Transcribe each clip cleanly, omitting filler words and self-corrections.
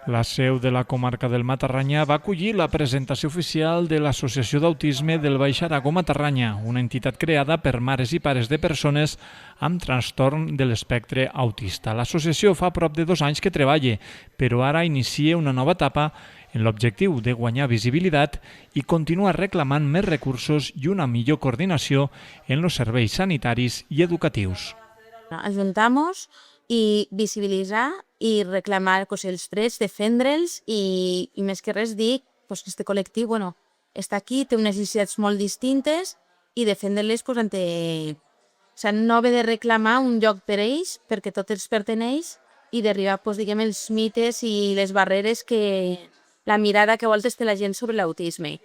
La seu de la comarca del Matarranya va acollir la presentació oficial de l'Associació d'Autisme del Baix Aragó Matarranya, una entitat creada per mares i pares de persones amb trastorn de l'espectre autista. L'associació fa prop de 2 anys que treballa, però ara inicia una nova etapa en l'objectiu de guanyar visibilitat i continuar reclamant més recursos i una millor coordinació en els serveis sanitaris i educatius. Ajuntamos i visibilitzar i reclamar els drets, defendre'ls i més que res dir que aquest col·lectiu està aquí, té unes necessitats molt distintes i defendre-les no haver de reclamar un lloc per ells perquè tot els perteneix i derribar els mites i les barreres la mirada que a voltes té la gent sobre l'autisme.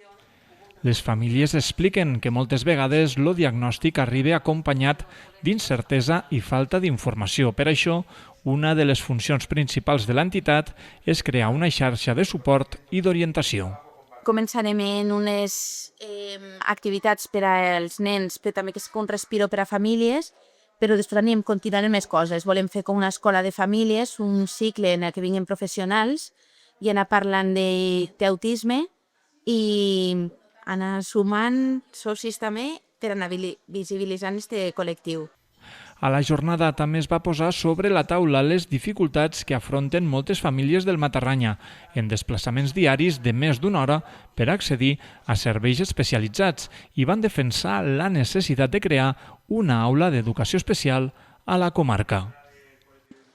Les famílies expliquen que moltes vegades el diagnòstic arriba acompanyat d'incertesa i falta d'informació. Per això, una de les funcions principals de l'entitat és crear una xarxa de suport i d'orientació. Començarem en unes activitats per als nens, però també que és un respiro per a famílies, però després anem continuant més coses. Volem fer com una escola de famílies, un cicle en què vinguin professionals i anar parlant d'autisme i anar sumant socis també per anar visibilitzant aquest col·lectiu. A la jornada també es va posar sobre la taula les dificultats que afronten moltes famílies del Matarranya en desplaçaments diaris de més d'una hora per accedir a serveis especialitzats i van defensar la necessitat de crear una aula d'educació especial a la comarca.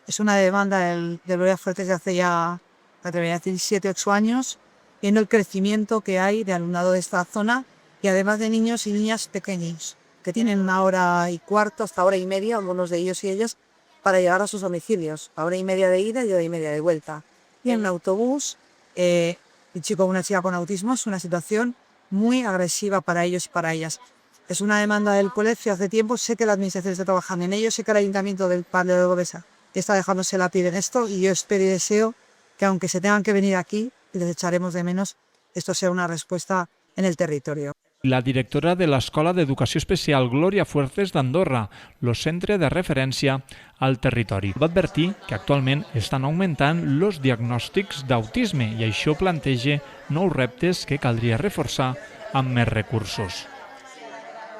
Es una demanda del Gloria Fuertes de hace ya, me atrevería a decir, 7 u 8 años, viendo el crecimiento que hay de alumnado de esta zona y además de niños y niñas pequeños, que tienen 1 hora y cuarto hasta 1 hora y media, algunos de ellos y ellas, para llegar a sus domicilios, 1 hora y media de ida y 1 hora y media de vuelta. Y en un autobús, un chico o una chica con autismo es una situación muy agresiva para ellos y para ellas. Es una demanda del colegio hace tiempo, sé que la administración está trabajando en ello, sé que el ayuntamiento del Palo de Gobesa está dejándose la piel en esto y yo espero y deseo que aunque se tengan que venir aquí, y les echaremos de menos, esto sea una respuesta en el territorio. La directora de l'Escola d'Educació Especial Gloria Fuertes d'Andorra, el centre de referència al territori, va advertir que actualment estan augmentant els diagnòstics d'autisme i això planteja nous reptes que caldria reforçar amb més recursos.